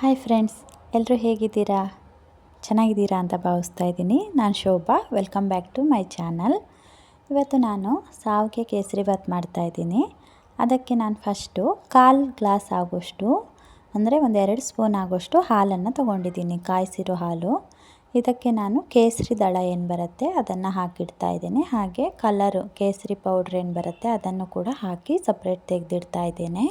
Hi friends, ಎಲ್ಲರೂ ಹೇಗಿದ್ದೀರಾ? ಚೆನ್ನಾಗಿದ್ದೀರಾ ಅಂತ ಭಾವಿಸ್ತಾ ಇದ್ದೀನಿ. ನಾನು Shobha. Welcome back to my channel. ಇವತ್ತು ನಾನು ಶಾವಿಗೆ ಕೇಸರಿಬಾತ್ ಮಾಡ್ತಾಯಿದ್ದೀನಿ. ಅದಕ್ಕೆ ನಾನು ಫಸ್ಟು 1/4 ಗ್ಲಾಸ್ ಆಗೋಷ್ಟು, ಅಂದರೆ 1-2 ಸ್ಪೂನ್ ಆಗೋಷ್ಟು ಹಾಲನ್ನು ತೊಗೊಂಡಿದ್ದೀನಿ, ಕಾಯಿಸಿರೋ ಹಾಲು. ಇದಕ್ಕೆ ನಾನು ಕೇಸರಿ ದಳ ಏನು ಬರುತ್ತೆ ಅದನ್ನು ಹಾಕಿಡ್ತಾ ಇದ್ದೇನೆ. ಹಾಗೆ ಕಲರು ಕೇಸರಿ ಪೌಡ್ರ್ ಏನು ಬರುತ್ತೆ ಅದನ್ನು ಕೂಡ ಹಾಕಿ ಸಪ್ರೇಟ್ ತೆಗೆದಿಡ್ತಾ ಇದ್ದೇನೆ.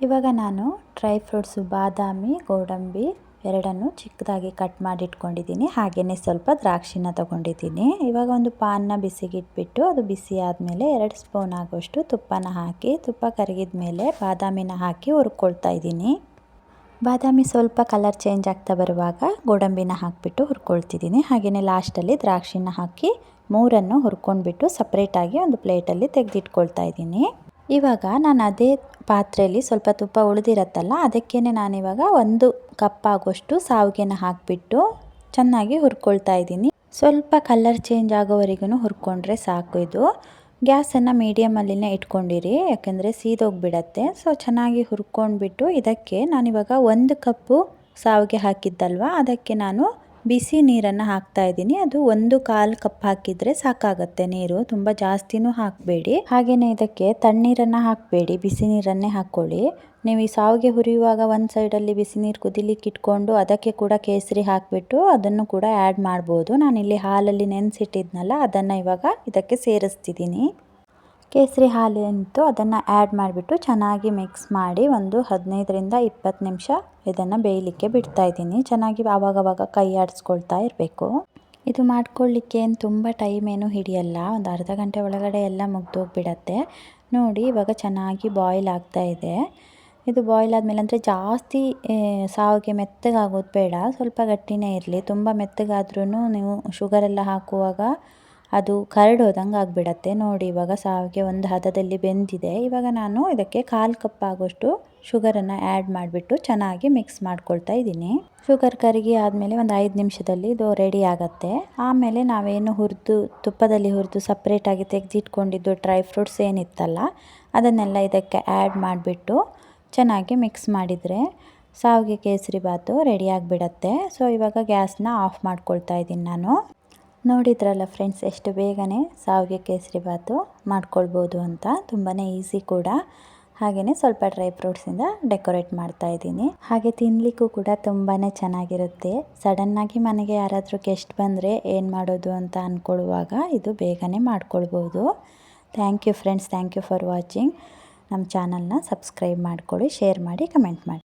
ಇವಾಗ ನಾನು ಡ್ರೈ ಫ್ರೂಟ್ಸು ಬಾದಾಮಿ, ಗೋಡಂಬಿ ಎರಡನ್ನು ಚಿಕ್ಕದಾಗಿ ಕಟ್ ಮಾಡಿ ಇಟ್ಕೊಂಡಿದ್ದೀನಿ. ಹಾಗೆಯೇ ಸ್ವಲ್ಪ ದ್ರಾಕ್ಷಿನ ತೊಗೊಂಡಿದ್ದೀನಿ. ಇವಾಗ ಒಂದು ಪಾನ್ನ ಬಿಸಿಗಿಟ್ಬಿಟ್ಟು ಅದು ಬಿಸಿ ಆದಮೇಲೆ 2 ಸ್ಪೂನ್ ಆಗೋಷ್ಟು ತುಪ್ಪನ ಹಾಕಿ, ತುಪ್ಪ ಕರಗಿದ ಮೇಲೆ ಬಾದಾಮಿನ ಹಾಕಿ ಹುರ್ಕೊಳ್ತಾ ಇದ್ದೀನಿ. ಬಾದಾಮಿ ಸ್ವಲ್ಪ ಕಲರ್ ಚೇಂಜ್ ಆಗ್ತಾ ಬರುವಾಗ ಗೋಡಂಬಿನ ಹಾಕಿಬಿಟ್ಟು ಹುರ್ಕೊಳ್ತಿದ್ದೀನಿ. ಹಾಗೆಯೇ ಲಾಸ್ಟಲ್ಲಿ ದ್ರಾಕ್ಷಿನ ಹಾಕಿ 3 ಹುರ್ಕೊಂಡ್ಬಿಟ್ಟು ಸಪ್ರೇಟಾಗಿ ಒಂದು ಪ್ಲೇಟಲ್ಲಿ ತೆಗೆದಿಟ್ಕೊಳ್ತಾ ಇದ್ದೀನಿ. ಇವಾಗ ನಾನು ಅದೇ ಪಾತ್ರೆಯಲ್ಲಿ ಸ್ವಲ್ಪ ತುಪ್ಪ ಉಳಿದಿರತ್ತಲ್ಲ, ಅದಕ್ಕೇ ನಾನಿವಾಗ 1 ಕಪ್ ಆಗೋಷ್ಟು ಶಾವಿಗೆನ ಹಾಕಿಬಿಟ್ಟು ಚೆನ್ನಾಗಿ ಹುರ್ಕೊಳ್ತಾ ಇದ್ದೀನಿ. ಸ್ವಲ್ಪ ಕಲರ್ ಚೇಂಜ್ ಆಗೋವರೆಗೂ ಹುರ್ಕೊಂಡ್ರೆ ಸಾಕು. ಇದು ಗ್ಯಾಸನ್ನು ಮೀಡಿಯಮಲ್ಲಿನೇ ಇಟ್ಕೊಂಡಿರಿ, ಯಾಕೆಂದರೆ ಸೀದೋಗಿಬಿಡತ್ತೆ. ಸೊ ಚೆನ್ನಾಗಿ ಹುರ್ಕೊಂಡ್ಬಿಟ್ಟು ಇದಕ್ಕೆ ನಾನಿವಾಗ 1 ಕಪ್ಪು ಶಾವಿಗೆ ಹಾಕಿದ್ದಲ್ವ, ಅದಕ್ಕೆ ನಾನು ಬಿಸಿ ನೀರನ್ನು ಹಾಕ್ತಾ ಇದ್ದೀನಿ. ಅದು 1/4 ಕಪ್ ಹಾಕಿದರೆ ಸಾಕಾಗತ್ತೆ ನೀರು, ತುಂಬ ಜಾಸ್ತಿನೂ ಹಾಕಬೇಡಿ. ಹಾಗೆಯೇ ಇದಕ್ಕೆ ತಣ್ಣೀರನ್ನು ಹಾಕಬೇಡಿ, ಬಿಸಿ ನೀರನ್ನೇ ಹಾಕ್ಕೊಳ್ಳಿ. ನೀವು ಈ ಶಾವಿಗೆ ಹುರಿಯುವಾಗ ಒಂದು ಸೈಡಲ್ಲಿ ಬಿಸಿ ನೀರು ಕುದಿಲಿಕ್ಕೆ ಇಟ್ಕೊಂಡು ಅದಕ್ಕೆ ಕೂಡ ಕೇಸರಿ ಹಾಕಿಬಿಟ್ಟು ಅದನ್ನು ಕೂಡ ಆ್ಯಡ್ ಮಾಡ್ಬೋದು. ನಾನಿಲ್ಲಿ ಹಾಲಲ್ಲಿ ನೆನೆಸಿಟ್ಟಿದ್ನಲ್ಲ ಅದನ್ನು ಇವಾಗ ಇದಕ್ಕೆ ಸೇರಿಸ್ತಿದ್ದೀನಿ. ಕೇಸರಿ ಹಾಲಿಂತು ಅದನ್ನು ಆ್ಯಡ್ ಮಾಡಿಬಿಟ್ಟು ಚೆನ್ನಾಗಿ ಮಿಕ್ಸ್ ಮಾಡಿ ಒಂದು 15-20 ನಿಮಿಷ ಇದನ್ನು ಬೇಯಲಿಕ್ಕೆ ಬಿಡ್ತಾಯಿದ್ದೀನಿ. ಚೆನ್ನಾಗಿ ಆವಾಗವಾಗ ಕೈ ಆಡಿಸ್ಕೊಳ್ತಾ ಇರಬೇಕು. ಇದು ಮಾಡ್ಕೊಳ್ಳಿಕ್ಕೆ ಏನು ತುಂಬ ಟೈಮ್ ಏನೂ ಹಿಡಿಯಲ್ಲ, ಒಂದು ಅರ್ಧ ಗಂಟೆ ಒಳಗಡೆ ಎಲ್ಲ ಮುಗ್ದೋಗ್ಬಿಡತ್ತೆ. ನೋಡಿ ಇವಾಗ ಚೆನ್ನಾಗಿ ಬಾಯ್ಲ್ ಆಗ್ತಾ ಇದೆ. ಇದು ಬಾಯ್ಲ್ ಆದಮೇಲೆ, ಅಂದರೆ ಜಾಸ್ತಿ ಶಾವಿಗೆ ಮೆತ್ತಗಾಗೋದು ಬೇಡ, ಸ್ವಲ್ಪ ಗಟ್ಟಿನೇ ಇರಲಿ. ತುಂಬ ಮೆತ್ತಗಾದ್ರೂ ನೀವು ಶುಗರೆಲ್ಲ ಹಾಕುವಾಗ ಅದು ಕರಡೋದಂಗೆ ಆಗಿಬಿಡತ್ತೆ. ನೋಡಿ ಇವಾಗ ಶಾವಿಗೆ ಒಂದು ಹದದಲ್ಲಿ ಬೆಂದಿದೆ. ಇವಾಗ ನಾನು ಇದಕ್ಕೆ 1/4 ಕಪ್ ಆಗೋಷ್ಟು ಶುಗರನ್ನು ಆ್ಯಡ್ ಮಾಡಿಬಿಟ್ಟು ಚೆನ್ನಾಗಿ ಮಿಕ್ಸ್ ಮಾಡ್ಕೊಳ್ತಾ ಇದ್ದೀನಿ. ಶುಗರ್ ಕರಗಿ ಆದಮೇಲೆ ಒಂದು 5 ನಿಮಿಷದಲ್ಲಿ ಇದು ರೆಡಿ ಆಗುತ್ತೆ. ಆಮೇಲೆ ನಾವೇನು ತುಪ್ಪದಲ್ಲಿ ಹುರಿದು ಸಪ್ರೇಟಾಗಿ ತೆಗೆದಿಟ್ಕೊಂಡಿದ್ದು ಡ್ರೈ ಫ್ರೂಟ್ಸ್ ಏನಿತ್ತಲ್ಲ ಅದನ್ನೆಲ್ಲ ಇದಕ್ಕೆ ಆ್ಯಡ್ ಮಾಡಿಬಿಟ್ಟು ಚೆನ್ನಾಗಿ ಮಿಕ್ಸ್ ಮಾಡಿದರೆ ಶಾವಿಗೆ ಕೇಸರಿಬಾತು ರೆಡಿಯಾಗಿಬಿಡತ್ತೆ. ಸೊ ಇವಾಗ ಗ್ಯಾಸ್ನ ಆಫ್ ಮಾಡ್ಕೊಳ್ತಾ ಇದ್ದೀನಿ ನಾನು. ನೋಡಿದ್ರಲ್ಲ ಫ್ರೆಂಡ್ಸ್, ಎಷ್ಟು ಬೇಗನೆ ಶಾವಿಗೆ ಕೇಸರಿಬಾತು ಮಾಡ್ಕೊಳ್ಬೋದು ಅಂತ. ತುಂಬಾ ಈಸಿ ಕೂಡ. ಹಾಗೆಯೇ ಸ್ವಲ್ಪ ಡ್ರೈ ಫ್ರೂಟ್ಸಿಂದ ಡೆಕೋರೇಟ್ ಮಾಡ್ತಾ ಇದ್ದೀನಿ. ಹಾಗೆ ತಿನ್ನಲಿಕ್ಕೂ ಕೂಡ ತುಂಬಾ ಚೆನ್ನಾಗಿರುತ್ತೆ. ಸಡನ್ನಾಗಿ ಮನೆಗೆ ಯಾರಾದರೂ ಗೆಸ್ಟ್ ಬಂದರೆ ಏನು ಮಾಡೋದು ಅಂತ ಅಂದ್ಕೊಳ್ಳುವಾಗ ಇದು ಬೇಗನೆ ಮಾಡ್ಕೊಳ್ಬೋದು. Thank you friends, thank you for watching. ನಮ್ಮ ಚಾನಲ್ನ ಸಬ್ಸ್ಕ್ರೈಬ್ ಮಾಡ್ಕೊಳ್ಳಿ, ಶೇರ್ ಮಾಡಿ, ಕಮೆಂಟ್ ಮಾಡಿ.